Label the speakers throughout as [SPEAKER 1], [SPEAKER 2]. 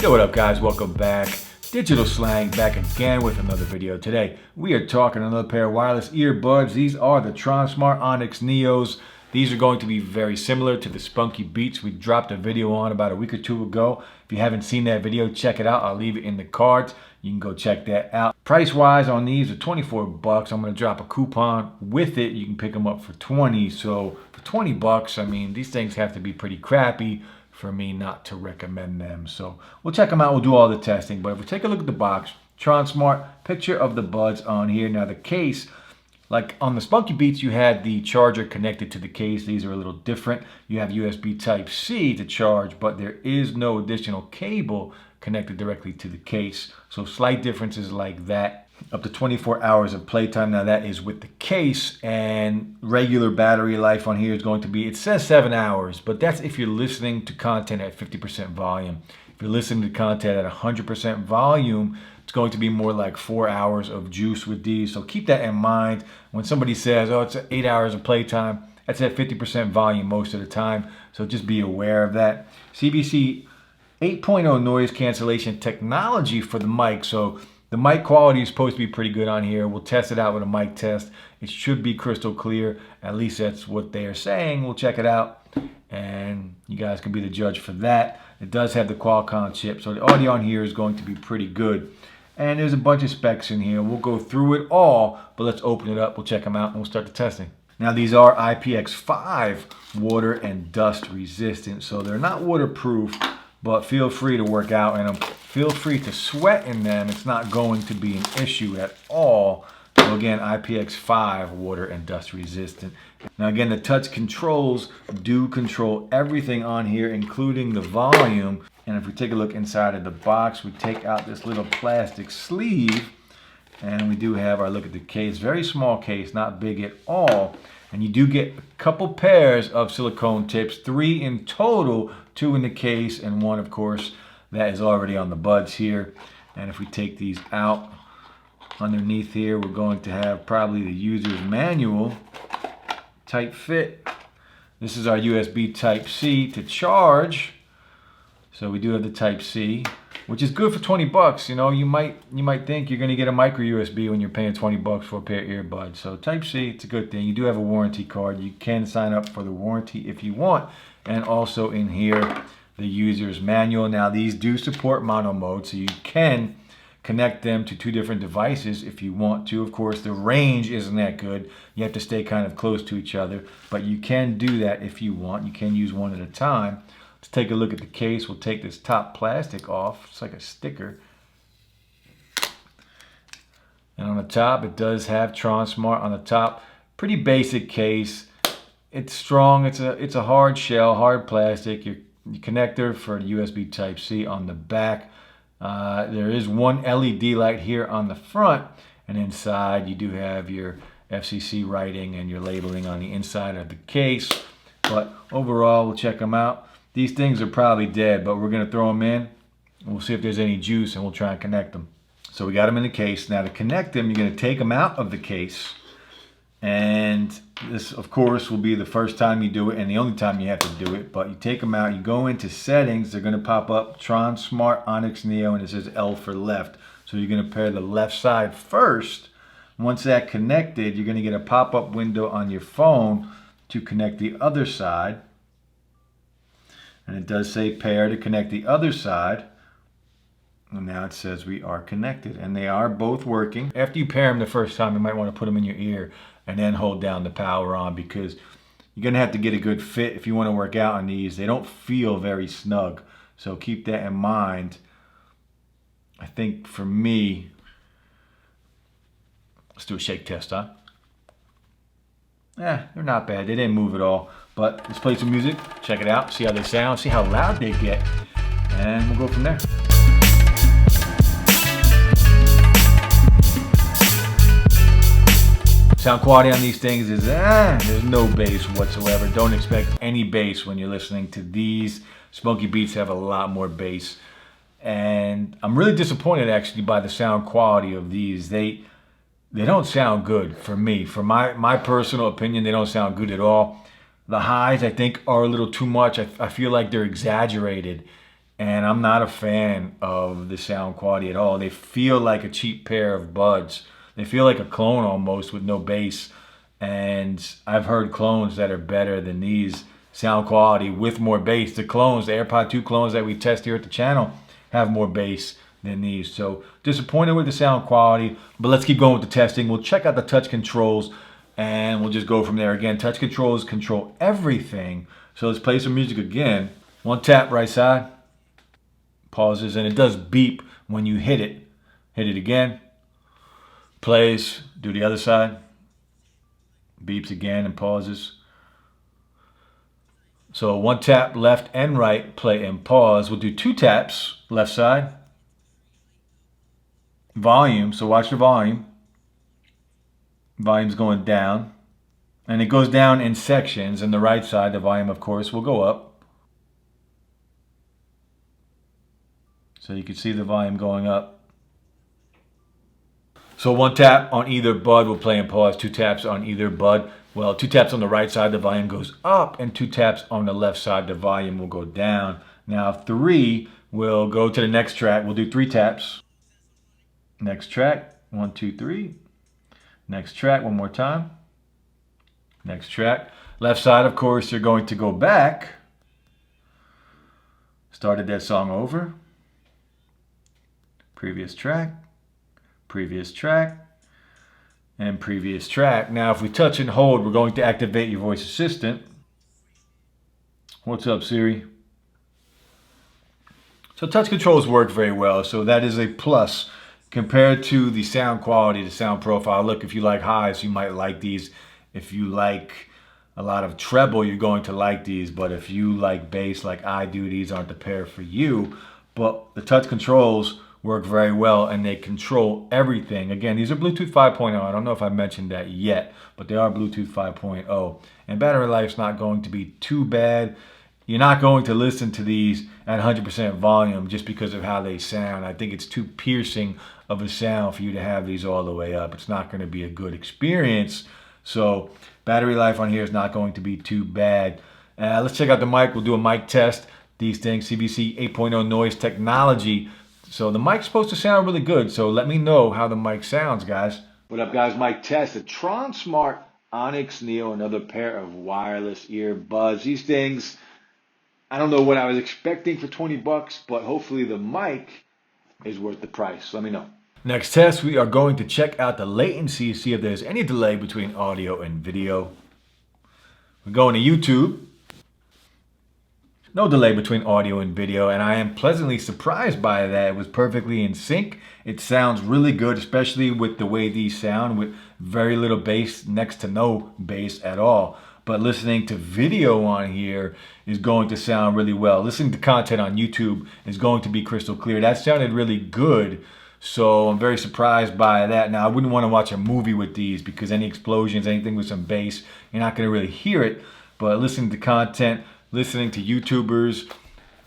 [SPEAKER 1] Yo, what up guys, welcome back. Digital Slang back again with another video. Today we are talking another pair of wireless earbuds. These are the Tronsmart Onyx Neos. These are going to be very similar to the Spunky Beats we dropped a video on about a week or two ago. If you haven't seen that video, check it out. I'll leave it in the cards. You can go check that out. Price wise on these are 24 bucks. I'm going to drop a coupon with it. You can pick them up for 20. So for 20 bucks, I mean, these things have to be pretty crappy for me not to recommend them. So we'll check them out. We'll do all the testing. But if we take a look at the box, Tronsmart, picture of the buds on here. Now the case, like on the Spunky Beats, you had the charger connected to the case. These are a little different. You have USB Type-C to charge, but there is no additional cable connected directly to the case. So slight differences like that. Up to 24 hours of playtime. Now that is with the case, and regular battery life on here is going to be, it says 7 hours, but that's if you're listening to content at 50% volume. If you're listening to content at 100% volume, it's going to be more like 4 hours of juice with these. So keep that in mind. When somebody says, oh, it's 8 hours of playtime, that's at 50% volume most of the time. So just be aware of that. CBC 8.0 noise cancellation technology for the mic. So the mic quality is supposed to be pretty good on here. We'll test it out with a mic test. It should be crystal clear. At least that's what they are saying. We'll check it out, and you guys can be the judge for that. It does have the Qualcomm chip, so the audio on here is going to be pretty good. And there's a bunch of specs in here. We'll go through it all, but let's open it up. We'll check them out, and we'll start the testing. Now these are IPX5 water and dust resistant, so they're not waterproof, but feel free to work out in them. Feel free to sweat in them. It's not going to be an issue at all. So again, IPX5 water and dust resistant. Now again, the touch controls do control everything on here, including the volume. And if we take a look inside of the box, we take out this little plastic sleeve, and we do have our look at the case. Very small case, not big at all. And you do get a couple pairs of silicone tips, 3 in total, 2 in the case, and 1, of course, that is already on the buds here. And if we take these out, underneath here, we're going to have probably the user's manual, tight fit. This is our USB Type-C to charge. So we do have the Type-C, which is good for 20 bucks. You know, you might think you're going to get a micro USB when you're paying 20 bucks for a pair of earbuds. So Type-C, it's a good thing. You do have a warranty card. You can sign up for the warranty if you want. And also in here, the user's manual. Now these do support mono mode, so you can connect them to 2 different devices if you want to. Of course, the range isn't that good. You have to stay kind of close to each other, but you can do that if you want. You can use one at a time. Let's take a look at the case. We'll take this top plastic off. It's like a sticker. And on the top, it does have Tronsmart on the top. Pretty basic case. It's strong. It's a hard shell, hard plastic. Your connector for USB Type-C on the back. There is one LED light here on the front, and inside you do have your FCC writing and your labeling on the inside of the case. But overall, we'll check them out. These things are probably dead, but we're going to throw them in. We'll see if there's any juice, and we'll try and connect them. So we got them in the case. Now to connect them, you're going to take them out of the case. And this, of course, will be the first time you do it and the only time you have to do it. But you take them out, you go into settings. They're going to pop up Tronsmart Onyx Neo, and it says L for left. So you're going to pair the left side first. Once that's connected, you're going to get a pop-up window on your phone to connect the other side. And it does say pair to connect the other side. And now it says we are connected, and they are both working. After you pair them the first time, you might want to put them in your ear and then hold down the power on, because you're going to have to get a good fit if you want to work out on these. They don't feel very snug, so keep that in mind. I think for me, let's do a shake test, huh? They're not bad. They didn't move at all. But let's play some music, check it out, see how they sound, see how loud they get, and we'll go from there. Sound quality on these things is, there's no bass whatsoever. Don't expect any bass when you're listening to these. Spunky Beats have a lot more bass. And I'm really disappointed actually by the sound quality of these. They don't sound good for me. For my personal opinion, they don't sound good at all. The highs, I think, are a little too much. I feel like they're exaggerated. And I'm not a fan of the sound quality at all. They feel like a cheap pair of buds. They feel like a clone almost with no bass. And I've heard clones that are better than these sound quality with more bass. The clones, the AirPod 2 clones that we test here at the channel have more bass than these. So disappointed with the sound quality, but let's keep going with the testing. We'll check out the touch controls and we'll just go from there. Again, touch controls control everything. So let's play some music again. One tap right side, pauses, and it does beep when you hit it. Hit it again, plays, do the other side, beeps again and pauses. So one tap left and right, play and pause. We'll do two taps, left side, volume, so watch the volume. Volume's going down, and it goes down in sections. And the right side, the volume, of course, will go up. So you can see the volume going up. So one tap on either bud will play and pause. Two taps on either bud. Well, two taps on the right side, the volume goes up, and two taps on the left side, the volume will go down. Now three will go to the next track. We'll do three taps. Next track, 1, 2, 3. Next track, one more time. Next track. Left side, of course, you're going to go back. Started that song over. Previous track, and previous track. Now, if we touch and hold, we're going to activate your voice assistant. What's up, Siri? So touch controls work very well, so that is a plus. Compared to the sound quality, the sound profile, look, if you like highs, you might like these. If you like a lot of treble, you're going to like these. But if you like bass like I do, these aren't the pair for you. But the touch controls work very well, and they control everything. Again, these are Bluetooth 5.0. I don't know if I mentioned that yet, but they are Bluetooth 5.0. And battery life's not going to be too bad. You're not going to listen to these at 100% volume just because of how they sound. I think it's too piercing of a sound for you to have these all the way up. It's not going to be a good experience. So battery life on here is not going to be too bad. Let's check out the mic. We'll do a mic test. These things, CBC 8.0 noise technology. So the mic's supposed to sound really good. So let me know how the mic sounds, guys. What up, guys? Mic test. The Tronsmart Onyx Neo, another pair of wireless earbuds. These things, I don't know what I was expecting for 20 bucks, but hopefully the mic is worth the price. Let me know. Next test, we are going to check out the latency, see if there's any delay between audio and video. We're going to YouTube. No delay between audio and video, and I am pleasantly surprised by that. It was perfectly in sync. It sounds really good, especially with the way these sound, with very little bass, next to no bass at all. But listening to video on here is going to sound really well. Listening to content on YouTube is going to be crystal clear. That sounded really good, so I'm very surprised by that. Now, I wouldn't want to watch a movie with these because any explosions, anything with some bass, you're not going to really hear it. But listening to content, listening to YouTubers,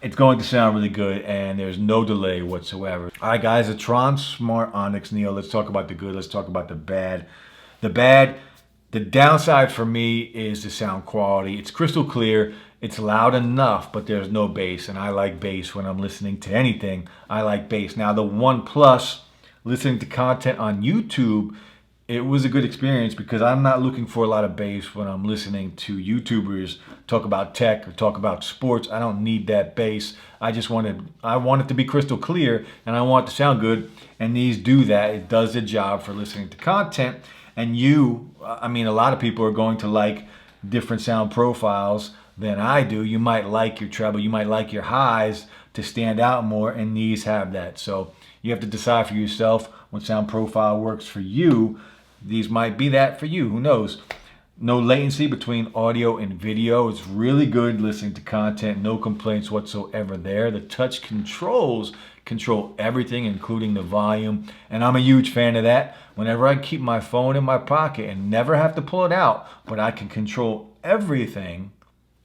[SPEAKER 1] it's going to sound really good, and there's no delay whatsoever. All right, guys, the Tronsmart Onyx Neo. Let's talk about the good. Let's talk about the bad. The downside for me is the sound quality. It's crystal clear. It's loud enough, but there's no bass, and I like bass when I'm listening to anything. I like bass. Now, the one plus, listening to content on YouTube, it was a good experience because I'm not looking for a lot of bass when I'm listening to YouTubers talk about tech or talk about sports. I don't need that bass. I want it to be crystal clear, and I want it to sound good, and these do that. It does the job for listening to content. And a lot of people are going to like different sound profiles than I do. You might like your treble, you might like your highs to stand out more, and these have that. So you have to decide for yourself what sound profile works for you. These might be that for you, who knows? No latency between audio and video. It's really good listening to content. No complaints whatsoever there. The touch controls control everything, including the volume. And I'm a huge fan of that. Whenever I keep my phone in my pocket and never have to pull it out, but I can control everything,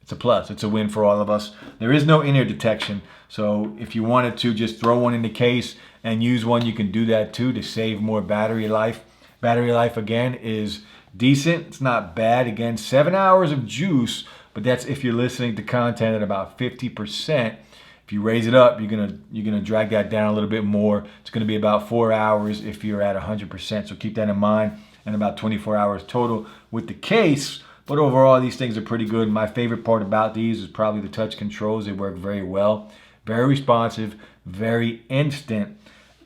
[SPEAKER 1] it's a plus. It's a win for all of us. There is no in-ear detection. So if you wanted to just throw one in the case and use one, you can do that too to save more battery life. Battery life, again, is decent. It's not bad. Again, 7 hours of juice, but that's if you're listening to content at about 50%. If you raise it up, you're gonna drag that down a little bit more. It's gonna be about 4 hours if you're at 100%. So keep that in mind, and about 24 hours total with the case. But overall, these things are pretty good. My favorite part about these is probably the touch controls. They work very well, very responsive, very instant,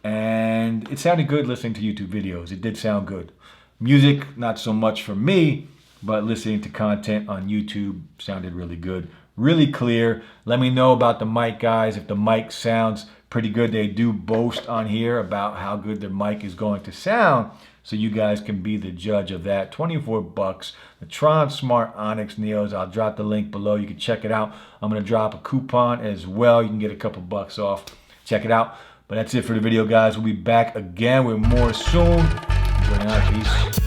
[SPEAKER 1] and it sounded good listening to YouTube videos. It did sound good. Music, not so much for me, but listening to content on YouTube sounded really good. Really clear. Let me know about the mic, guys. If the mic sounds pretty good, they do boast on here about how good their mic is going to sound. So you guys can be the judge of that. 24 bucks. The Tronsmart Onyx Neos. I'll drop the link below. You can check it out. I'm going to drop a coupon as well. You can get a couple bucks off. Check it out. But that's it for the video, guys. We'll be back again with more soon. Enjoy your night. Peace.